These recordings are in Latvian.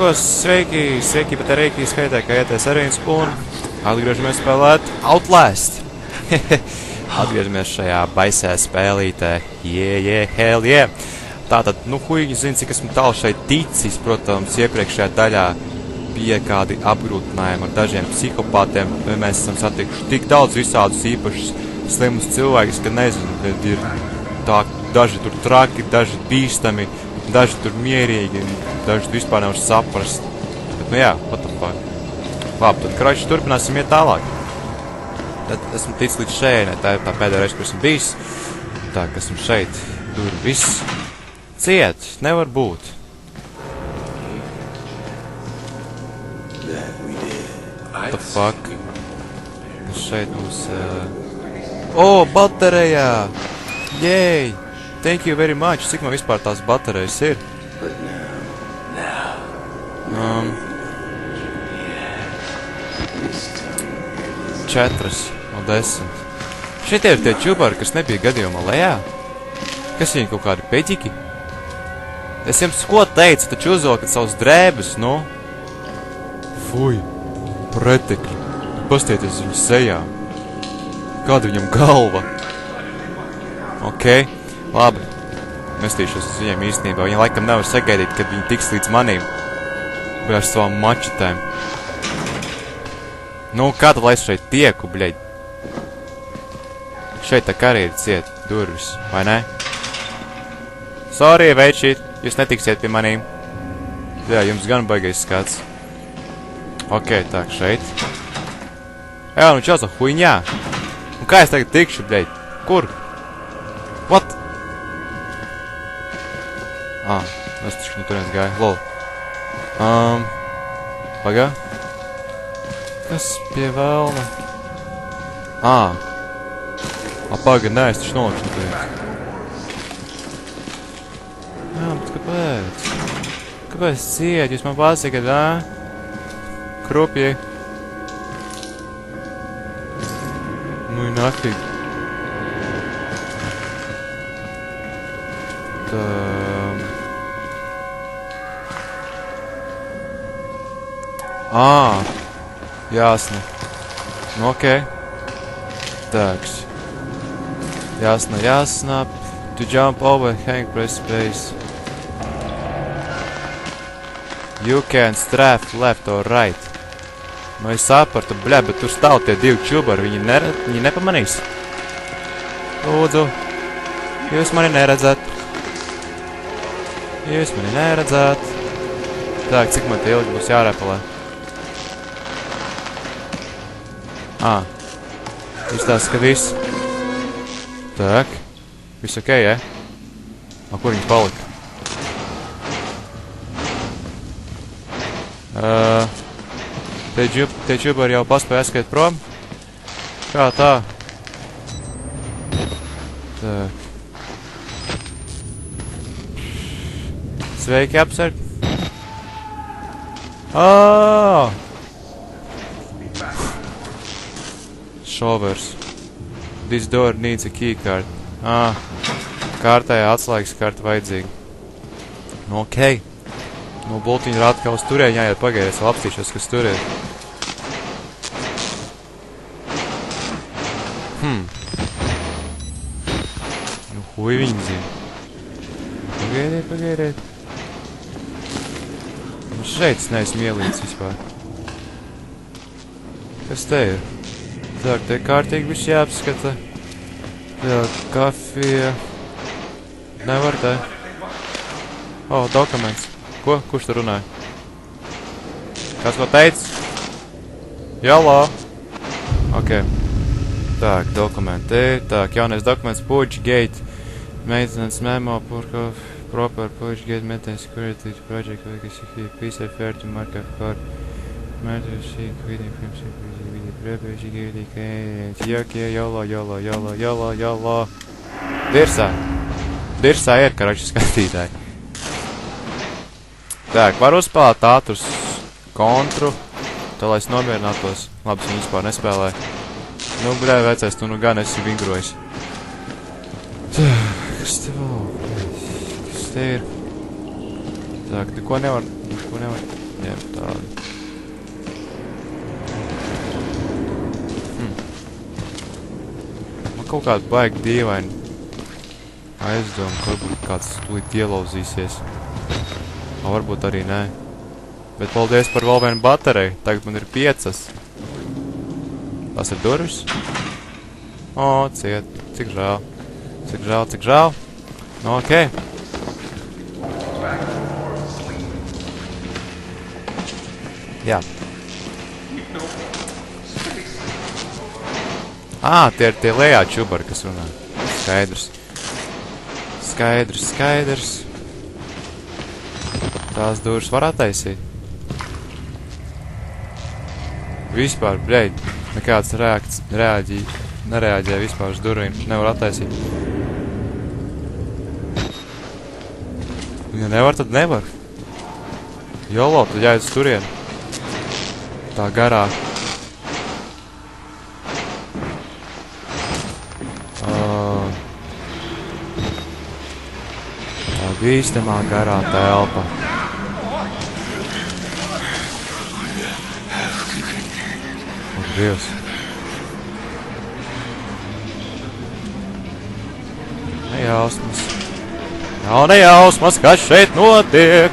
ko, sveiki, bet arī skaitē, ka ieties Arīns un atgriežamies spēlēt Outlast. Atgriežamies šajā baisē spēlītē. Hell yeah. Tātad, huīgi zina, cik esmu tālu šeit ticis, protams, iepriekšējā daļā bija kādi apgrūtinājumi ar dažiem psihopātiem. Mēs esam satikuši tik daudz visādus īpašus slimus cilvēkus, ka nezinu, kad ir tā, daži tur traki, daži bīstami, daži tur mierīgi, daži vispār nevar saprast. Bet, jā, what the fuck. Labi, tad, kroči, turpināsim iet tālāk. Tad esmu ticis līdz šeit, tā ir tā pēdējā reize, kur esmu bijis. Tā, ka esmu šeit, tur viss ciet, nevar būt. What the fuck? Šeit mums... baterējā! Yay! Thank you very much. Cik man vispār tās baterijas ir? 4 no 10. Šitie ir tie čubari, kas nebija gadījumā lejā? Kas viņi kaut kādi peģiki? Es jums ko teicu, taču uzvelkat savus drēbes, nu? Fuj, pretekļi. Pastieties viņu sejā. Kāda viņam galva? Ok, labi. Mestīšos uz viņiem īstenībā. Viņi laikam nevar sagaidīt, kad viņi tiks līdz manīm. Vai ar savām mačetēm. Nu, kā tad lai es šeit tieku, bļeļ? Šeit tā kā arī ir ciet durvis, vai ne? Sorry, večīt, jūs netiksiet pie manīm. Jā, jums gan baigais skats. Ok, tā, šeit. Jā, nu čau, huiņā. Un kā es tagad tikšu, bļeļ? Kur? What? Es taču no turienes gāju. Lol. Pagā. Kas pie vēlna? Paga, nē, es taču nolikšu no turienes. Jā, bet kāpēc? Kāpēc ciet? Jūs man pasakat, Krupji. Nu, nafig. Jāsna. Nu, okei. Tāks. Jāsna. To jump over, hang, press space. You can strafe left or right. Nu, es sapratu, bļa, bet tur stāv tie divi čubari, viņi nepamanīs. Lūdzu, jūs mani neredzat. Tā, cik man tie ilgi būs jārepelē? Izstāsta, ka viss. Tak, viss ok, ja? Kur viņi palika? Tie čubari jau paspēja skriet prom? Kā tā? Tak. Sveiki, apsargi. Šovers. This door needs a keycard. Kārtējā atslēgas karta vajadzīga. Nu, ok. Nu, bultiņi ir atkal uz turien, jāiet pagaidies, vēl apstīšos, kas tur ir. Nu, hui viņi zina. Pagaidiet. Nu, šeit es neesmu ielīdz vispār. Kas te ir? Tā, te kārtīgi viss jāapskata. Tā, kafija. Nevar te. Dokuments. Ko? Kurš tur runāja? Kāds ko teica? Jalo! Ok. Tak, dokumenti. Tak, jaunais dokuments. Push Gate. Maintenance memo. Proper Push Gate Maintenance Security Project. Piece of fair to mark up card. Matter sheet. Quitting from security. Jalo. Dirsā ir, karoči, skatītāji. Так, var uzspēlēt ātrus kontru, tā lai es nomierinātos. Labi, es viņu vispār nespēlēju. Nu, bļē, vecais, tu nu gan esi vingrojis. Tā, kas te ir? Tā, neko nevar. ņem tādu. Man kaut kāda baigi dīvaini aizdoma, ka varbūt kāds tūlīt ielauzīsies. Varbūt arī nē. Bet paldies par vēl vienu bateriju. Tagad man ir 5. Tas ir durvis. O, ciet. Cik žēl. Cik žēl, cik žēl. Nu, okei. Jā. Tie ir tie lejā čubari, kas runā. Skaidrs. Skaidrs, skaidrs. Tās durvis var attaisīt. Vispār, bļeid, nekāds nereaģēja vispār uz durvīm. Nevar attaisīt. Ja nevar, tad nevar. Jolo, tad jāiet uz turienu. Tā garā. Tā bīstamā garā telpa. Dievs. Nejausmas. Nav nejausmas, kas šeit notiek.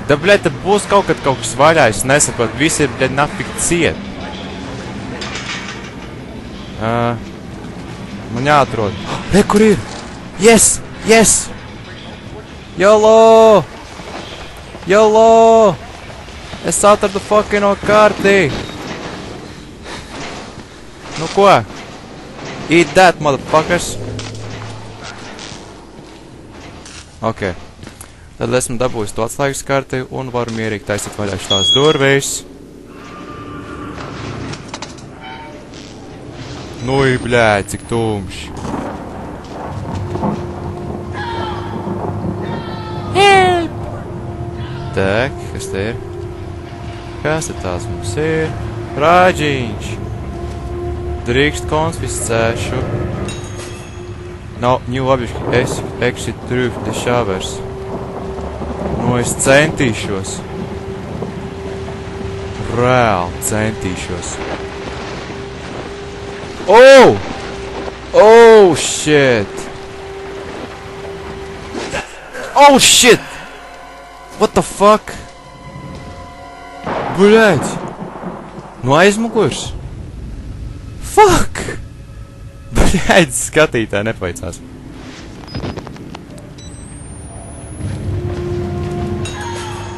Da, bļet, tad būs kaut kas vaļā, es nesaprotu. Visi ir, bļet, nafik ciet. Man jāatrod. Re, kur ir? Yes! Yes! YOLO! YOLO! Es atradu fucking karti! Nu ko? Eat that, motherfuckers! Ok. Tad esmu dabūjis to atslēgas karti un varu mierīgi taisīt vaļā šitās durvis. Nu, bļēd, cik tumšs. Help! Tak, kas te ir? Kas te tās mums ir? Rāģiņš! Drīkst konfiscēšu. Nav new object exit through the showers. Nu, es centīšos. Reāli centīšos. Oh! Oh, shit! Oh, shit! What the fuck? Bļēģi! Nu aizmugurs? Fuck! Bļēģi, skatītāji nepaicās.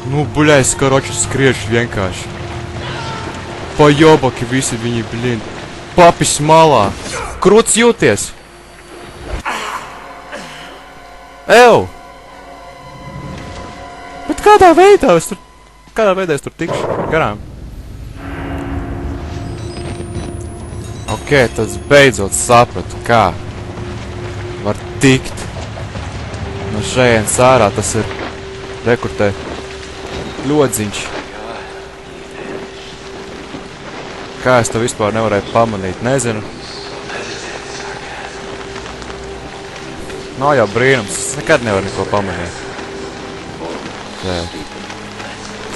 Nu, bļēģi, karoči skriešu vienkārši. Pa jobaki visi viņi, blin. Papis malā. Krūts jūties. Ew! Bet kādā veidā es tur tikšu garām? Ok, tad beidzot sapratu, kā var tikt no šejienes ārā. Tas ir rekurtē ļodziņš. Kā es to vispār nevarēju pamanīt, nezinu. Nav jau brīnums, es nekad nevaru neko pamanīt. Tā.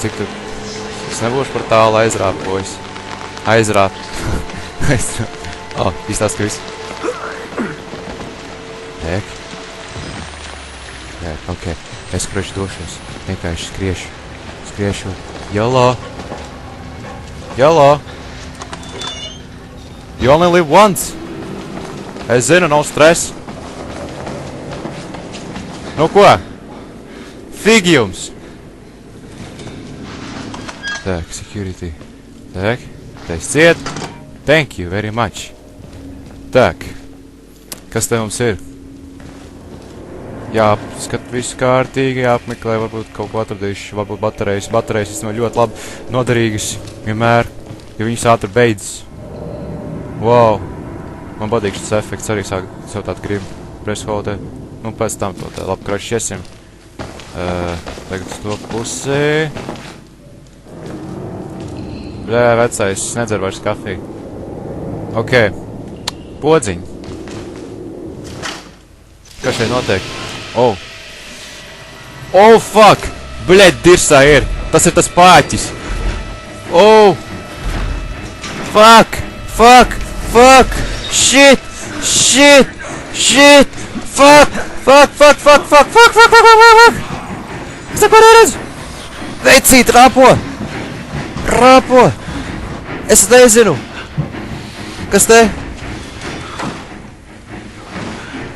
Cik tu... Es nebūšu par tālu aizrāpojis. Aizrāp. Aizrāp. Oh, izstāst, ka viss. Tek. Jā, ok. Es kurši došos. Vienkārši skriešu. Skriešu. YOLO. YOLO. You only live once. Es zinu, nav stress. Nu ko? Figi jums. Tak, security. Tak, teic ciet. Thank you very much. Tak. Kas te mums ir? Jāskat visu kārtīgi, jāapmeklē, varbūt kaut ko atradīšu, varbūt baterijas. Baterijas vismaz ļoti labi noderīgas vienmēr, ja viņas ātri beidzas. Wow. Man patīk šis efekts, arī sāk sev tādu gribu pressholdē. Nu, pēc tam to tā labi kraši iesim. Tagad uz to pusī. Bļē, vecais, es nedzeru vairs kafiju. Ok. Podziņi. Kas šeit notiek? Oh. Oh, fuck! Bļēt, dirsā ir! Tas ir tas pāķis! Oh! Fuck! Fuck! Fuck! Shit! Shit! Shit! Fuck! Fuck! Fuck! Fuck! Fuck! Fuck! Fuck! Fuck! Fuck! Fuck! Es neko neredzu! Veicīt, rāpo! Rāpo! Es nezinu! Kas te?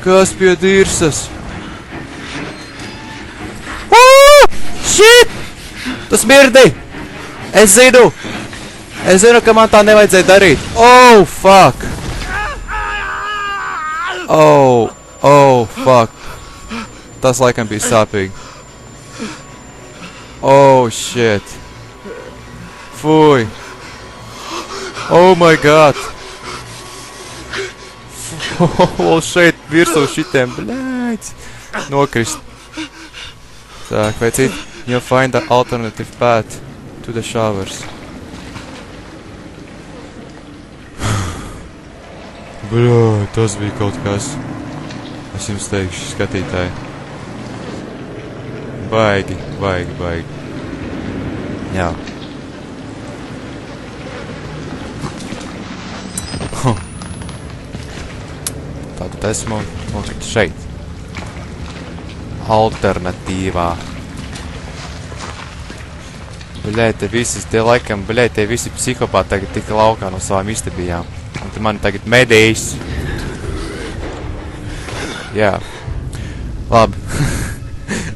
Kas pie dirsas? Shit! Tu smirdi! Es zinu! Es zinu, ka man tā nevajadzēja darīt. Oh, fuck! Oh, oh, fuck. Tas laikam bija sāpīgi. Oh, shit. Fui. Oh my god. Oh, šeit virsū šitiem, bļāķis. Nokrist. Tak, veicīt. You'll find the alternative path to the showers. Bļā, tas bija kaut kas. Es jums teikšu, skatītāji. Baigi, baigi, baigi. Jā. Tātad esmu nokritis šeit. Alternatīvā. Bļēt, te visi psihopāti tagad tika laukā no savām istabījām. Un te mani tagad medījis. Jā. Labi.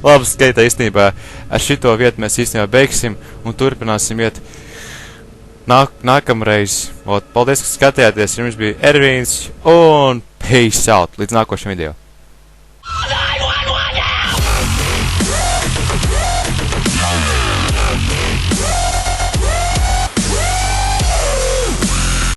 Labi, skaitā īstenībā. Ar šito vietu mēs īstenībā beigsim un turpināsim iet nākamreiz. Paldies, ka skatījāties. Jums bija Ervīns un peace out. Līdz nākošajam video.